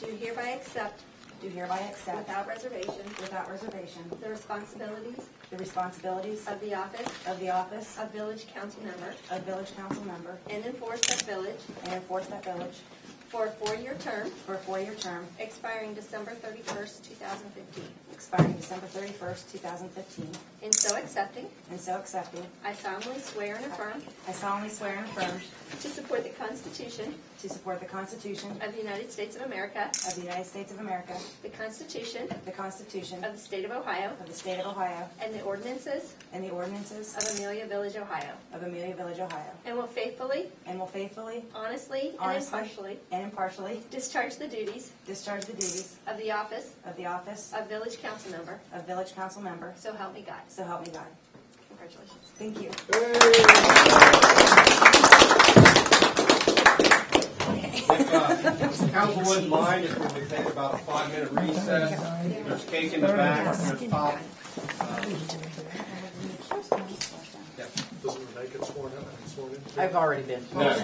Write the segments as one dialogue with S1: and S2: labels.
S1: do hereby accept without reservation the responsibilities of the office of village council member and enforce that village for a 4-year term expiring December 31st, 2015. In so accepting, I solemnly swear and affirm to support the Constitution of the United States of America, the Constitution of the State of Ohio, and the ordinances of Amelia Village, Ohio, and will faithfully, honestly, and impartially discharge the duties of the office of village council member. So help me God. Congratulations.
S2: Thank you.
S3: If council wouldn't mind, if we could take about a 5-minute recess. There's cake in the back, there's pop.
S4: Doesn't Renee get sworn in?
S5: I've already been.
S3: No.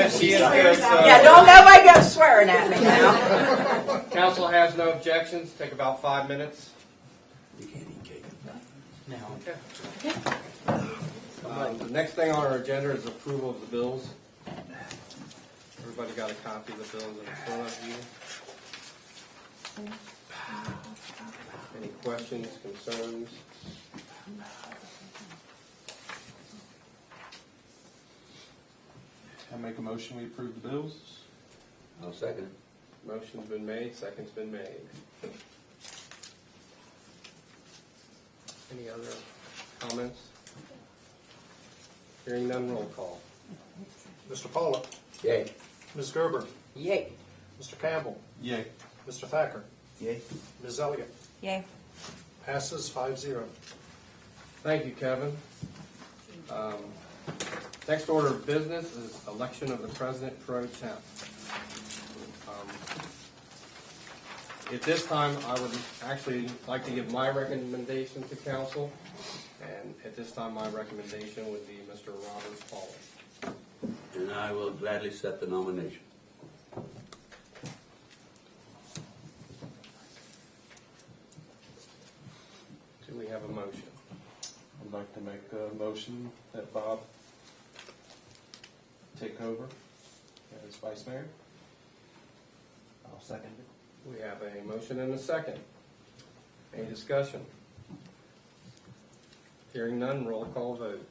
S3: She is good, so
S5: Yeah, don't nobody go swearing at me now.
S3: council has no objections. Take about 5 minutes.
S2: You can't eat cake.
S5: No.
S3: The next thing on our agenda is approval of the bills. Everybody got a copy of the bills in front of you. Any questions, concerns?
S6: I make a motion we approve the bills.
S2: I'll second it.
S3: Motion's been made, second's been made. Any other comments? Hearing none, roll call.
S4: Mr. Pollock.
S2: Yay.
S4: Ms. Gerber.
S5: Yay.
S4: Mr. Campbell.
S6: Yay.
S4: Mr. Thacker.
S2: Yay.
S4: Ms. Elliott.
S5: Yay.
S4: Passes 5-0.
S3: Thank you, Kevin. Next order of business is election of the president pro temp. At this time, I would actually like to give my recommendation to council, and at this time, my recommendation would be Mr. Robert Pollock.
S2: And I will gladly set the nomination.
S3: Do we have a motion?
S6: I'd like to make a motion that Bob take over as vice mayor. I'll second it.
S3: We have a motion and a second. Any discussion? Hearing none, roll call vote.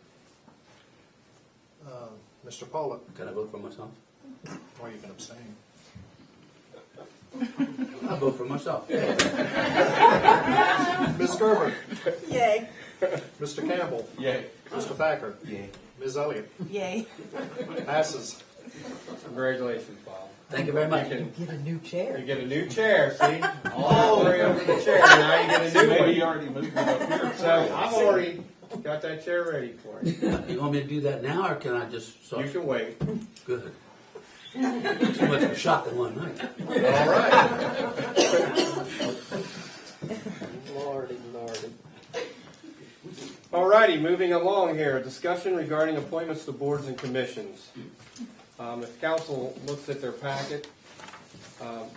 S4: Mr. Pollock.
S2: Can I vote for myself?
S4: Or you can abstain.
S2: I'll vote for myself.
S4: Ms. Gerber.
S5: Yay.
S4: Mr. Campbell.
S6: Yay.
S4: Mr. Thacker.
S6: Yay.
S4: Ms. Elliott.
S5: Yay.
S4: Passes.
S3: Congratulations, Bob.
S2: Thank you very much.
S3: You
S5: Get a new chair.
S3: get a new chair, see? All worry over the chair, now you get a new
S6: Maybe
S3: one.
S6: you already moved it up here.
S3: So I've already got that chair ready for you.
S2: You want me to do that now, or can I just start?
S3: You can wait.
S2: Good. Too much of a shock in one night.
S3: All right.
S4: Lordy.
S3: All righty, moving along here. Discussion regarding appointments to boards and commissions. If council looks at their packet,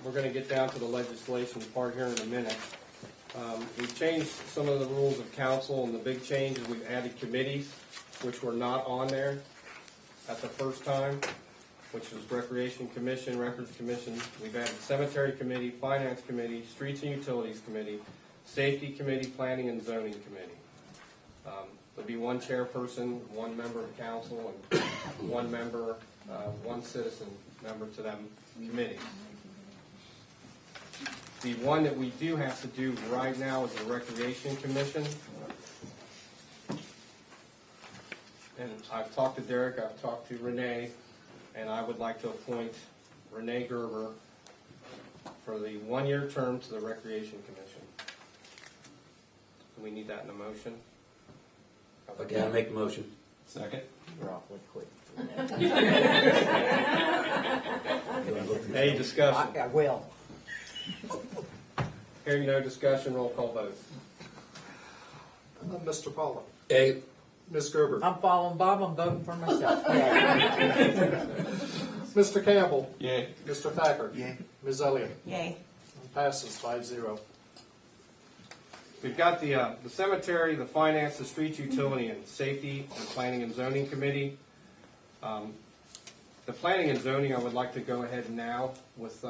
S3: we're going to get down to the legislation part here in a minute. We've changed some of the rules of council, and the big change is we've added committees, which were not on there at the first time, which is Recreation Commission, Records Commission. We've added Cemetery Committee, Finance Committee, Streets and Utilities Committee, Safety Committee, Planning and Zoning Committee. There'll be one chairperson, one member of council, and one member, one citizen member to them committees. The one that we do have to do right now is the Recreation Commission. And I've talked to Derek, I've talked to Renee, and I would like to appoint Renee Gerber for the 1-year term to the Recreation Commission. Do we need that in a motion?
S2: Okay, I'll make the motion.
S6: Second.
S5: You're awfully quick.
S3: Any discussion?
S5: I will.
S3: Hearing no discussion, roll call vote.
S4: Mr. Pollock.
S2: Yay.
S4: Ms. Gerber.
S5: I'm following Bob. I'm voting for myself. Yay.
S4: Mr. Campbell.
S6: Yay.
S4: Mr. Thacker.
S6: Yay.
S4: Ms. Elliott.
S5: Yay.
S4: Passes 5-0.
S3: We've got the cemetery, the finance, the streets, utility, and safety, and planning and zoning committee. The planning and zoning, I would like to go ahead now with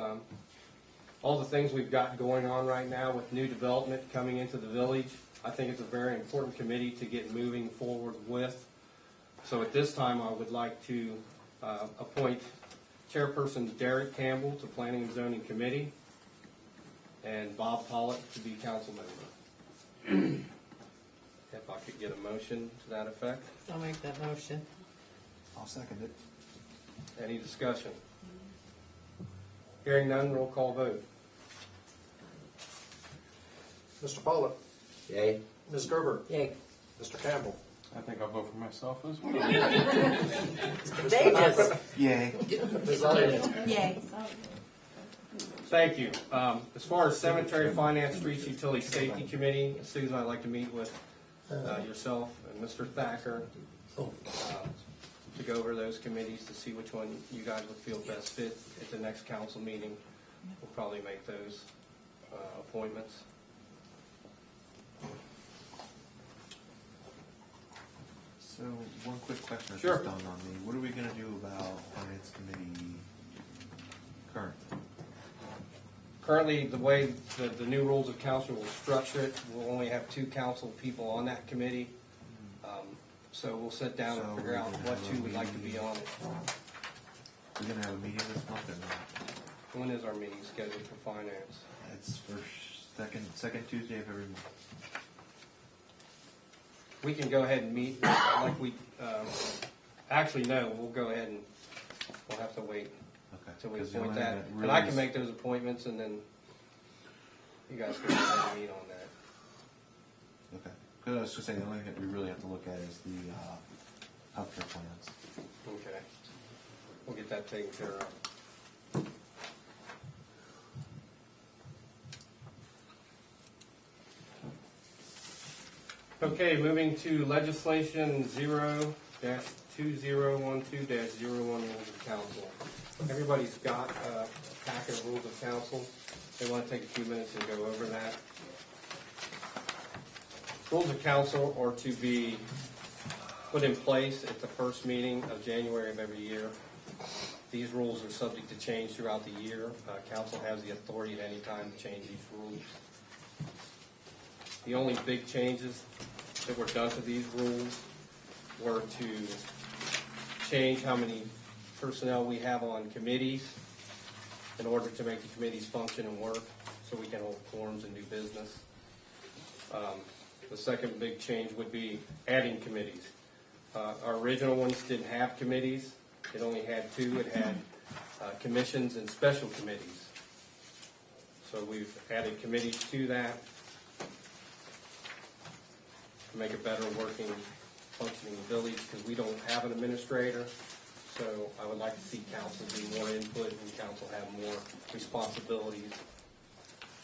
S3: all the things we've got going on right now with new development coming into the village. I think it's a very important committee to get moving forward with. So at this time, I would like to appoint Chairperson Derek Campbell to Planning and Zoning Committee and Bob Pollitt to be council member. If I could get a motion to that effect.
S5: I'll make that motion.
S6: I'll second it.
S3: Any discussion? Hearing none, roll call vote.
S4: Mr. Pollitt.
S2: Yay.
S4: Ms. Gerber.
S5: Yay.
S4: Mr. Campbell.
S6: I think I'll vote for myself as well.
S5: Davis.
S6: Yay.
S4: Ms. Elliott.
S5: Yay.
S3: Thank you. As far as cemetery, finance, streets, utility, safety committee, Susan, I'd like to meet with yourself and Mr. Thacker to go over those committees to see which one you guys would feel best fit at the next council meeting. We'll probably make those appointments.
S7: So, one quick question that
S3: Sure.
S7: just dawned on me. What are we gonna do about finance committee currently?
S3: Currently, the way the new rules of council will structure it, we'll only have 2 council people on that committee. So we'll sit down and
S7: So
S3: figure
S7: we're
S3: out
S7: gonna
S3: what
S7: have
S3: 2
S7: a
S3: would like to be
S7: meeting.
S3: on it.
S7: We're gonna have a meeting this month or not?
S3: When is our meeting scheduled for finance?
S7: It's for second Tuesday of every month.
S3: We can go ahead and meet like we, actually, no, we'll go ahead and, we'll have to wait
S7: Okay.
S3: till we
S7: 'Cause the
S3: appoint
S7: only
S3: that.
S7: thing
S3: And
S7: really
S3: I can
S7: is-
S3: make those appointments and then you guys can go ahead and meet on that.
S7: Okay. Because I was just saying, the only thing that we really have to look at is the healthcare plans.
S3: Okay. We'll get that taken care of. Okay, moving to legislation 0-2012-01 rules of council. Everybody's got a packet of rules of council. They want to take a few minutes and go over that. Rules of council are to be put in place at the first meeting of January of every year. These rules are subject to change throughout the year. Council has the authority at any time to change these rules. The only big changes that were done to these rules were to change how many personnel we have on committees in order to make the committees function and work so we can hold quorums and do business. The second big change would be adding committees. Our original ones didn't have committees. It only had 2. It had commissions and special committees. So we've added committees to that to make a better working, functioning village because we don't have an administrator. So I would like to see council do more input and council have more responsibilities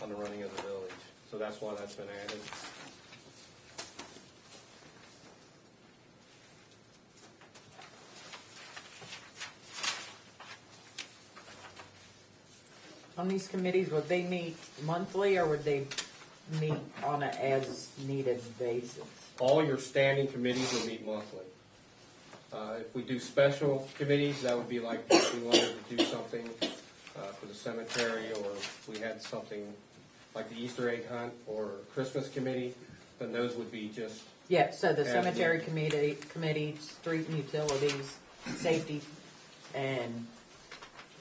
S3: on the running of the village. So that's why that's been added.
S5: On these committees, would they meet monthly or would they meet on an as-needed basis?
S3: All your standing committees will meet monthly. If we do special committees, that would be like if we wanted to do something for the cemetery, or if we had something like the Easter egg hunt or Christmas committee, then those would be just,
S5: Yeah, so the
S3: As
S5: cemetery committee, street and utilities, safety, and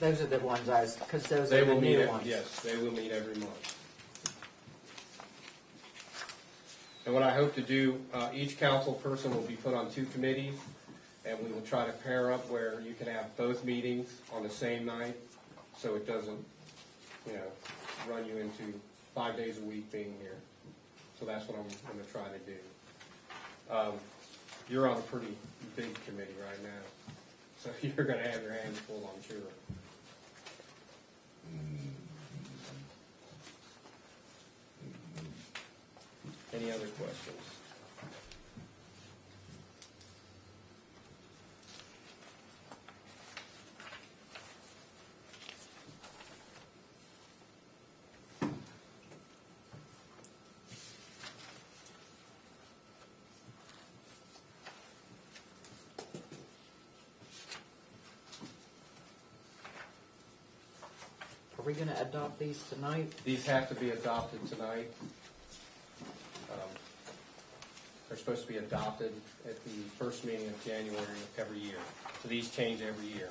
S5: those are the ones because those
S3: they
S5: are the
S3: will meet,
S5: new ones.
S3: yes, they will meet every month. And what I hope to do, each council person will be put on 2 committees, and we will try to pair up where you can have both meetings on the same night, so it doesn't, run you into 5 days a week being here. So that's what I'm going to try to do. You're on a pretty big committee right now, so you're going to have your hands full, I'm sure. Any other questions?
S5: we gonna adopt these tonight?
S3: These have to be adopted tonight. They're supposed to be adopted at the first meeting of January of every year. So these change every year.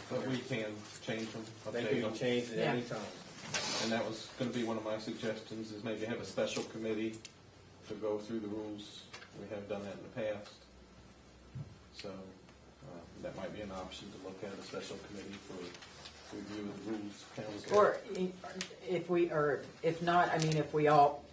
S7: But we can change them,
S3: They
S7: update
S3: can
S7: them.
S3: be changed at
S5: Yeah.
S3: any time.
S7: And that was gonna be one of my suggestions, is maybe have a special committee to go through the rules. We have done that in the past. So, that might be an option to look at, a special committee for review of the rules. Council.
S5: Or if not, I mean, if we all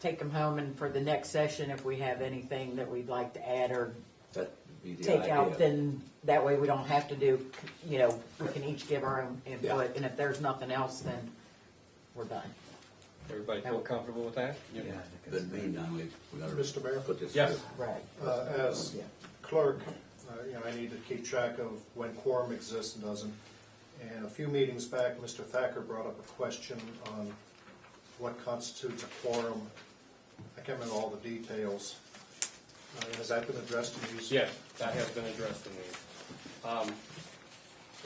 S5: take them home and for the next session, if we have anything that we'd like to add or
S2: That'd be the
S5: take out,
S2: idea.
S5: then that way we don't have to do, we can each give our own input, and if there's nothing else, then we're done.
S3: Everybody feel comfortable with that?
S2: Yeah, good meantime, we gotta
S4: Mr. Mayor?
S2: put this.
S3: Yes.
S2: through.
S5: Right.
S4: As clerk, I need to keep track of when quorum exists and doesn't. And a few meetings back, Mr. Thacker brought up a question on what constitutes a quorum. I can't remember all the details. Has that been addressed in these?
S3: Yes, that has been addressed in these.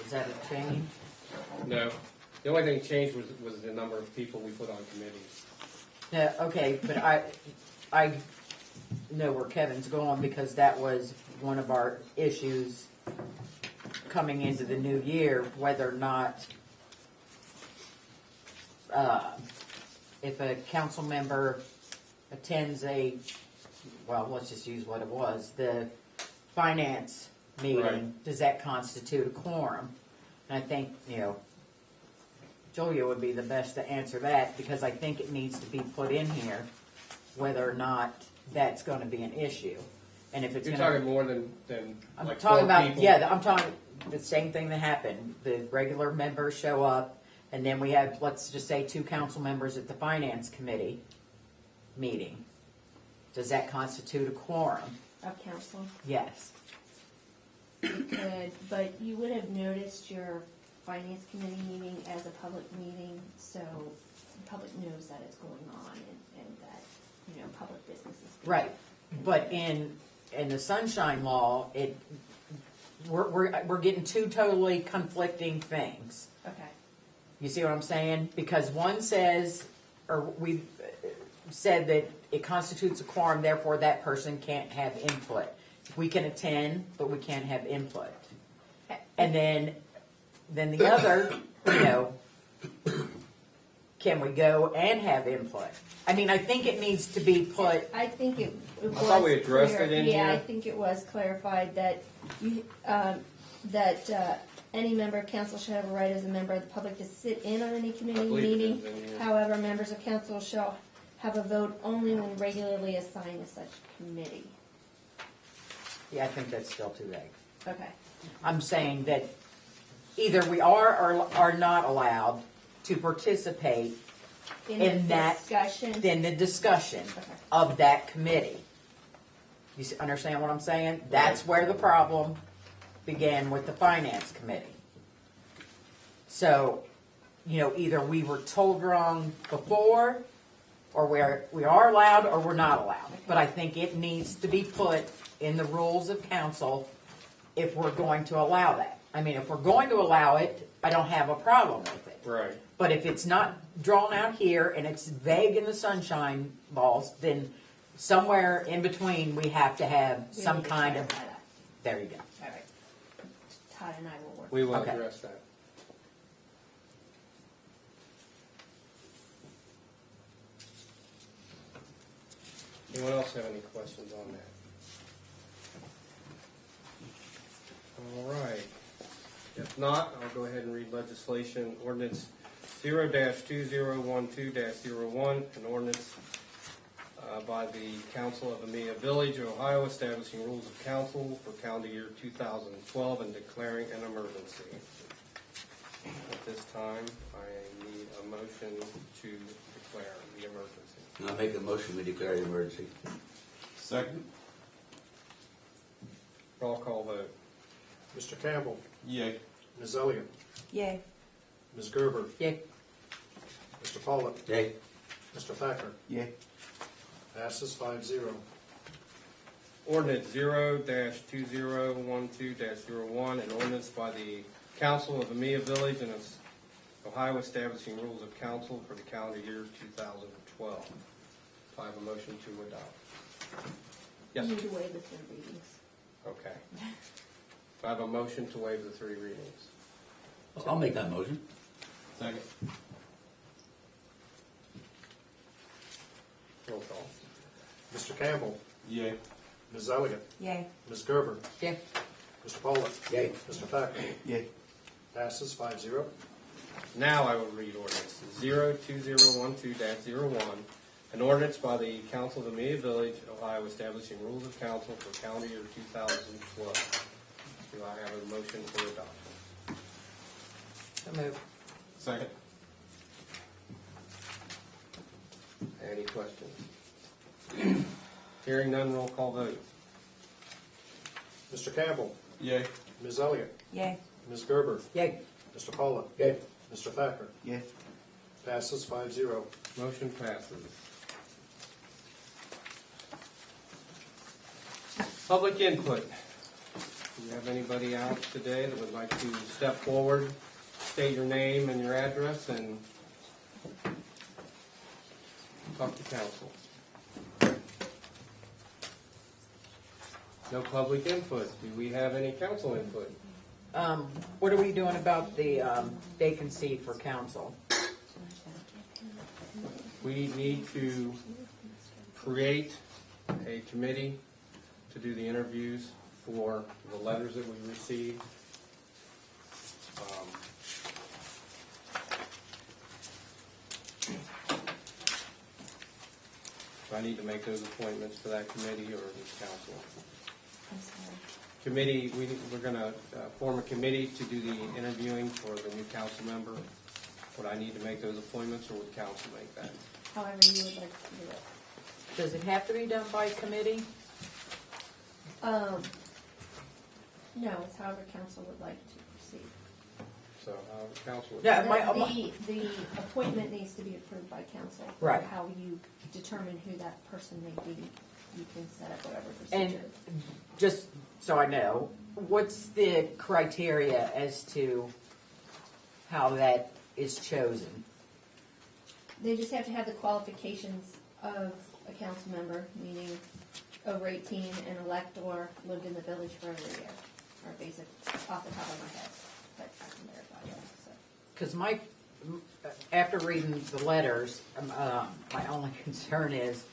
S5: Is that a change?
S3: No, the only thing changed was the number of people we put on committees.
S5: Yeah, okay, but I know where Kevin's going, because that was one of our issues coming into the new year, whether or not if a council member attends let's just use what it was, the finance meeting,
S3: Right.
S5: does that constitute a quorum? And I think, Julia would be the best to answer that, because I think it needs to be put in here whether or not that's gonna be an issue. And if it's
S3: You're
S5: gonna.
S3: talking more than
S5: I'm
S3: like
S5: talking
S3: 4
S5: about,
S3: people?
S5: yeah, I'm talking the same thing that happened. The regular members show up, and then we have, let's just say, 2 council members at the finance committee meeting. Does that constitute a quorum?
S1: Of council.
S5: Yes.
S1: You could, but you would have noticed your finance committee meeting as a public meeting, so the public knows that it's going on and that, public business is. being-
S5: Right. But in the sunshine law, we're getting 2 totally conflicting things.
S1: Okay.
S5: You see what I'm saying? Because one says, or we said that it constitutes a quorum, therefore that person can't have input. We can attend, but we can't have input. And then the other, can we go and have input? I mean, I think it needs to be put.
S1: I think it was.
S3: I thought we addressed
S1: clear-
S3: it in
S1: Yeah, I
S3: here.
S1: think it was clarified that any member of council should have a right as a member of the public to sit in on any committee
S3: believe it
S1: meeting.
S3: is in here.
S1: However, members of council shall have a vote only when regularly assigned to such committee.
S5: Yeah, I think that's still too vague.
S1: Okay.
S5: I'm saying that either we are or are not allowed to participate
S1: In
S5: in
S1: the
S5: that,
S1: discussion.
S5: in the discussion
S1: Okay.
S5: of that committee. You understand what I'm saying? That's where the problem began with the finance committee. So, either we were told wrong before, or we are allowed or we're not allowed. But I think it needs to be put in the rules of council if we're going to allow that. I mean, if we're going to allow it, I don't have a problem with it.
S3: Right.
S5: But if it's not drawn out here and it's vague in the sunshine laws, then somewhere in between we have to have
S1: We
S5: some
S1: need to
S5: kind of.
S1: clarify that.
S5: There you go.
S1: All right. Todd and I will work.
S3: We will
S5: Okay.
S3: address that. Anyone else have any questions on that? All right. If not, I'll go ahead and read legislation ordinance 0-2012-01, an ordinance by the Council of Amelia Village, Ohio, establishing rules of council for calendar year 2012 and declaring an emergency. At this time, I need a motion to declare the emergency.
S2: And I make a motion, we declare the emergency.
S7: Second?
S3: Roll call vote.
S4: Mr. Campbell,
S7: Yay.
S4: Ms. Elliott,
S1: Yay.
S4: Ms. Gerber,
S5: Yeah.
S4: Mr. Pollock,
S2: Yay.
S4: Mr. Thacker.
S7: Yay.
S4: Passes 5-0.
S3: Ordinance 0-2012-01, an ordinance by the Council of Amelia Village and Ohio establishing rules of council for the calendar year 2012. Do I have a motion to adopt? Yes.
S1: You need to waive the 3 readings.
S3: Okay. Do I have a motion to waive the 3 readings?
S2: I'll make that motion.
S7: Second.
S3: Roll call.
S4: Mr. Campbell,
S7: Yay.
S4: Ms. Elliott,
S5: Yay.
S4: Ms. Gerber,
S5: Yeah.
S4: Mr. Pollock,
S2: Yay.
S4: Mr. Thacker.
S2: Yay.
S4: Passes 5-0.
S3: Now I will read ordinance 02012-01, an ordinance by the Council of Amelia Village, Ohio, establishing rules of council for calendar year 2012. Do I have a motion for adoption?
S5: So move.
S7: Second.
S3: Any questions? Hearing none, roll call vote.
S4: Mr. Campbell,
S7: Yay.
S4: Ms. Elliott,
S5: Yay.
S4: Ms. Gerber,
S5: Yay.
S4: Mr. Pollock,
S2: Yay.
S4: Mr. Thacker.
S2: Yay.
S4: Passes 5-0.
S3: Motion passes. Public input. Do you have anybody out today that would like to step forward, state your name and your address, and talk to council? No public input. Do we have any council input?
S5: What are we doing about the vacancy for council?
S3: We need to create a committee to do the interviews for the letters that we received. Do I need to make those appointments for that committee or this council?
S1: I'm sorry.
S3: Committee, we're going to form a committee to do the interviewing for the new council member. Would I need to make those appointments, or would council make that?
S1: However you would like to do it.
S5: Does it have to be done by committee?
S1: No, it's however council would like to proceed.
S3: So, council would...
S5: Yeah.
S1: The appointment needs to be approved by council.
S5: Right.
S1: How you determine who that person may be, you can set up whatever
S5: And
S1: procedure.
S5: just so I know, what's the criteria as to how that is chosen?
S1: They just have to have the qualifications of a council member, meaning over 18 and elect or lived in the village for over a year, or basic off the top of my head, but I can verify that. So.
S5: Because after reading the letters, my only concern is,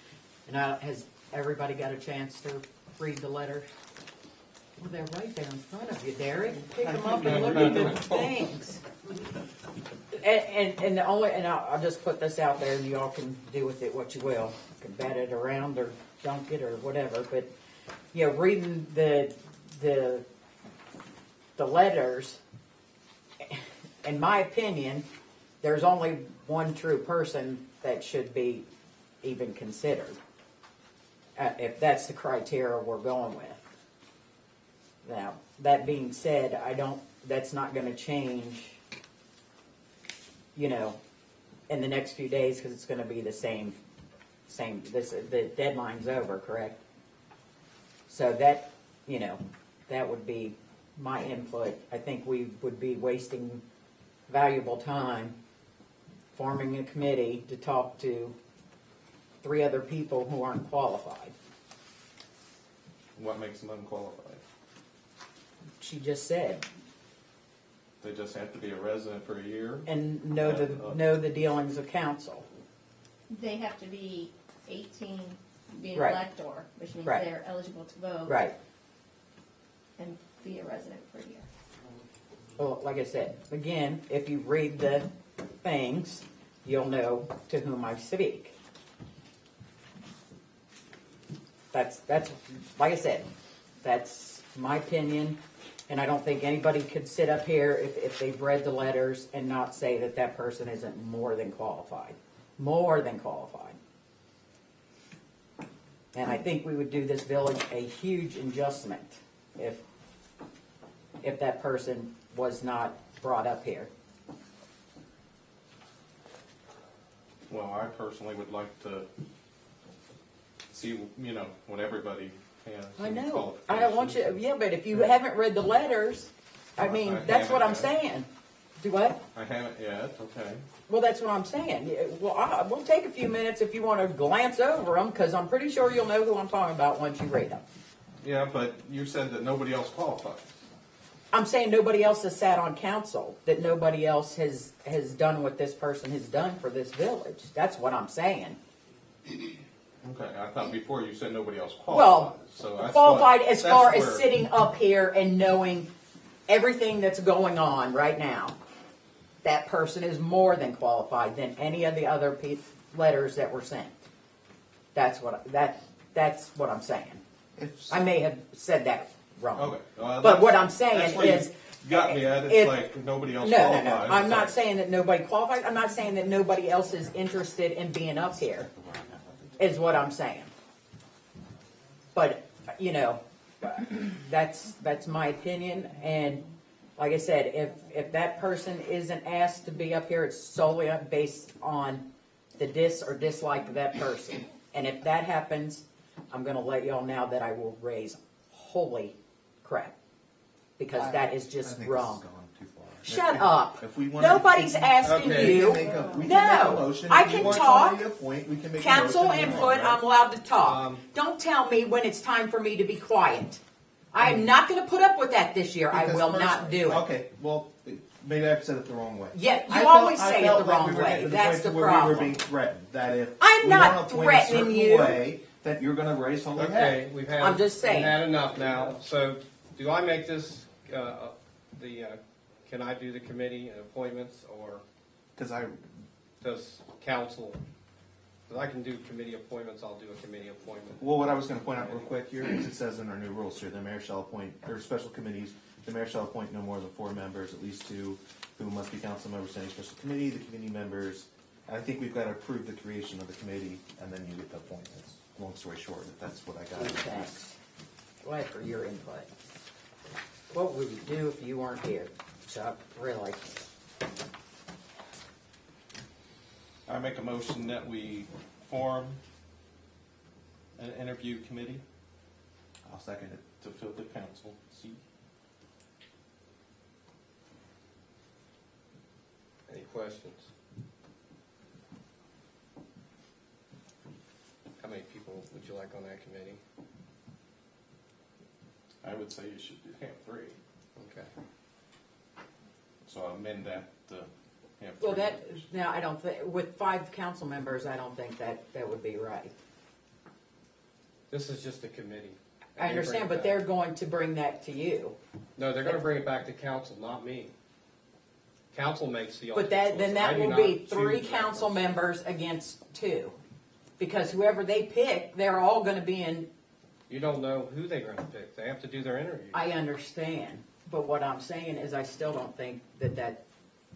S5: has everybody got a chance to read the letters? Well, they're right there in front of you, Derek. Pick them up and look at the things. And I'll just put this out there, and you all can do with it what you will. You can bat it around or dunk it or whatever. But reading the letters, in my opinion, there's only one true person that should be even considered, if that's the criteria we're going with. Now, that being said, that's not going to change, in the next few days, because it's going to be the same, the deadline's over, correct? So that would be my input. I think we would be wasting valuable time forming a committee to talk to 3 other people who aren't qualified.
S7: What makes them unqualified?
S5: She just said,
S7: They just have to be a resident for a year?
S5: and know the dealings of council.
S1: They have to be 18, be an
S5: Right.
S1: elector, which means
S5: Right.
S1: they're eligible to vote.
S5: Right.
S1: And be a resident for a year.
S5: Well, like I said, again, if you read the things, you'll know to whom I speak. That's like I said, that's my opinion, and I don't think anybody could sit up here if they've read the letters and not say that person isn't more than qualified. More than qualified. And I think we would do this village a huge injustice if that person was not brought up here.
S7: Well, I personally would like to see, what everybody has.
S5: I know.
S7: qualifications.
S5: I don't want you. Yeah, but if you haven't read the letters, I mean,
S7: I
S5: that's what I'm
S7: haven't.
S5: saying. Do what?
S7: I haven't yet, okay.
S5: Well, that's what I'm saying. Yeah, well, we'll take a few minutes if you want to glance over them, because I'm pretty sure you'll know who I'm talking about once you read them.
S7: Yeah, but you said that nobody else qualifies.
S5: I'm saying nobody else has sat on council, that nobody else has done what this person has done for this village. That's what I'm saying.
S7: Okay, I thought before you said nobody else
S5: Well,
S7: qualifies. So that's
S5: qualified
S7: what-
S5: as
S7: that's
S5: far as
S7: where-
S5: sitting up here and knowing everything that's going on right now. That person is more than qualified than any of the other letters that were sent. That's what I'm saying. I may have said that wrong.
S7: Okay. Well,
S5: But what
S7: that's-
S5: I'm saying
S7: that's where you
S5: is,
S7: got me at, it's
S5: if-
S7: like nobody else
S5: No.
S7: qualifies.
S5: I'm not
S7: Okay.
S5: saying that nobody qualifies. I'm not saying that nobody else is interested in being up here, is what I'm saying. But, that's my opinion. And like I said, if that person isn't asked to be up here, it's solely based on the dis or dislike of that person. And if that happens, I'm going to let y'all know that I will raise holy crap. Because that is just wrong. Shut up.
S8: If we wanna-
S5: Nobody's asking
S3: Okay.
S5: you.
S8: We can make a
S5: No,
S8: motion.
S5: I
S8: If we
S5: can
S8: want
S5: talk.
S8: somebody to appoint, we can make a
S5: Council
S8: motion and move
S5: input,
S8: on,
S5: I'm
S8: right?
S5: allowed to talk. Don't tell me when it's time for me to be quiet. I am not gonna put up with that this year. I
S8: Because
S5: will not do it.
S8: Okay, well, maybe I've said it the wrong way.
S5: Yeah,
S8: I
S5: you
S8: felt-
S5: always
S8: I
S5: say it
S8: felt
S5: the
S8: like
S5: wrong
S8: we were
S5: way.
S8: getting to the
S5: That's
S8: point
S5: the
S8: to where we were
S5: problem.
S8: being threatened, that if
S5: I'm
S8: we
S5: not
S8: don't appoint
S5: threatening
S8: a certain
S5: you.
S8: way, that you're gonna raise holy heck.
S3: Okay, we've
S5: I'm just saying.
S3: had enough now. So do I make this, can I do the committee and appointments, or
S8: Cause I,
S3: does council? Because I can do committee appointments, I'll do a committee appointment.
S8: well, what I was gonna point out real quick here is it says in our new rules here, the mayor shall appoint, or special committees, the mayor shall appoint no more than 4 members, at least 2, who must be council members to any special committee, the committee members. And I think we've got to approve the creation of the committee, and then you get the appointments. Long story short, that's what I got.
S5: Thanks. Glad for your input. What would you do if you weren't here, Chuck? Really?
S7: I make a motion that we form an interview committee
S8: I'll second it.
S7: to fill the council seat.
S3: Any questions? How many people would you like on that committee?
S7: I would say you should have 3.
S3: Okay.
S7: So I'll amend that to have 3.
S5: Well, now, I don't think, with 5 council members, I don't think that would be right.
S3: This is just a committee.
S5: I understand, but they're going to bring that to you.
S3: No, they're gonna bring it back to council, not me. Council makes the
S5: But
S3: ultimate choice.
S5: then
S3: I
S5: that
S3: do
S5: will
S3: not
S5: be
S3: choose
S5: 3
S3: that
S5: council
S3: person.
S5: members against 2. Because whoever they pick, they're all gonna be in,
S3: You don't know who they're gonna pick. They have to do their interview.
S5: I understand. But what I'm saying is I still don't think that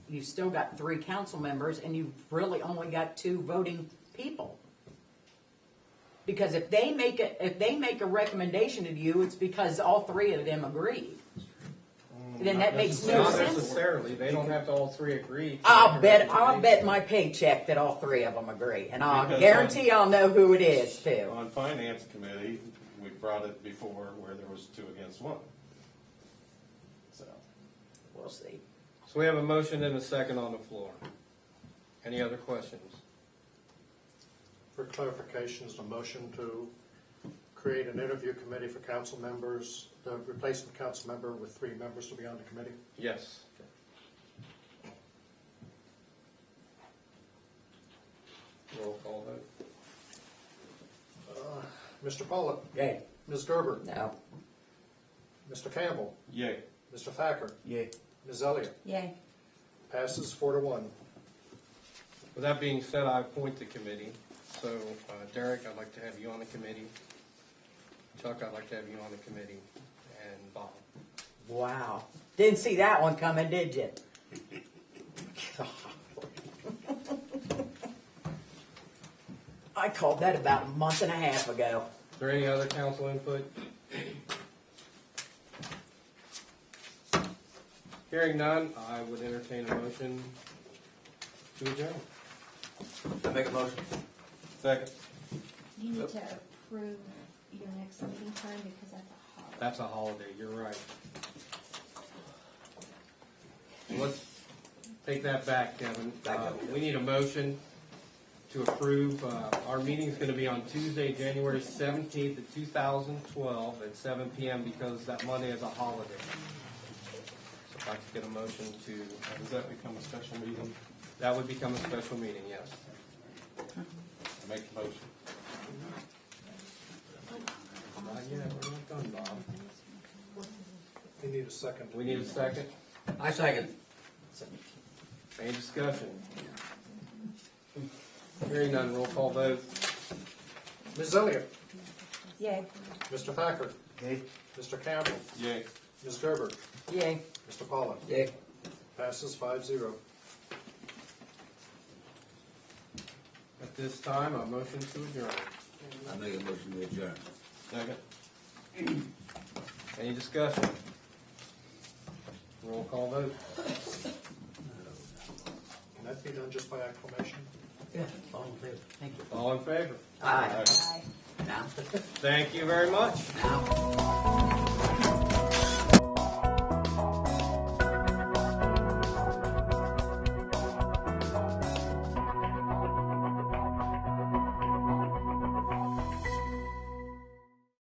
S5: you still got 3 council members and you've really only got 2 voting people. Because if they make a recommendation to you, it's because all 3 of them agreed. Then that makes no
S3: Not
S5: sense.
S3: necessarily. They don't have to all 3 agree. to
S5: I'll
S3: make a
S5: bet
S3: recommendation.
S5: my paycheck that all 3 of them agree. And I'll
S7: Because
S5: guarantee I'll know who it is too.
S7: On finance committee, we brought it before where there was 2 against 1. So,
S5: We'll see.
S3: So we have a motion and a second on the floor. Any other questions?
S4: For clarifications, the motion to create an interview committee for council members, the replacement council member with 3 members to be on the committee.
S3: Yes. Roll call vote.
S4: Mr. Pollitt,
S5: Yay.
S4: Ms. Gerber,
S5: No.
S4: Mr. Campbell,
S7: yay.
S4: Mr. Thacker,
S8: Yay.
S4: Ms. Elliott.
S1: Yay.
S4: Passes 4-1.
S3: With that being said, I appoint the committee. So Derek, I'd like to have you on the committee. Chuck, I'd like to have you on the committee. And Bob.
S5: Wow. Didn't see that one coming, did you? I called that about a month and a half ago.
S3: Is there any other council input? Hearing none, I would entertain a motion to adjourn.
S2: I make a motion.
S7: Second.
S1: You need to approve your next meeting time because that's a holiday.
S3: That's a holiday, you're right. Let's Take that back, Kevin. We need a motion to approve. Our meeting's going to be on Tuesday, January 17th of 2012 at 7 p.m. because that Monday is a holiday. So if I could get a motion to,
S7: Does that become a special meeting?
S3: that would become a special meeting, yes.
S7: I make the motion.
S3: Not yet, we're not done, Bob.
S4: We need a second.
S3: We need a second.
S2: I second.
S3: Any discussion? Hearing none, roll call vote.
S4: Ms. Elliott?
S1: Yay.
S4: Mr. Thacker?
S8: Yay.
S4: Mr. Campbell?
S7: Yay.
S4: Ms. Gerber?
S5: Yay.
S4: Mr. Pollock?
S2: Yay.
S4: Passes 5-0.
S3: At this time, a motion to adjourn.
S2: I make a motion to adjourn.
S7: Second.
S3: Any discussion? Roll call vote.
S4: Can that be done just by acclamation?
S2: Yeah, all in favor.
S5: Thank you.
S3: All in favor?
S2: Aye.
S1: Aye.
S2: Now?
S3: Thank you very much.
S2: Now?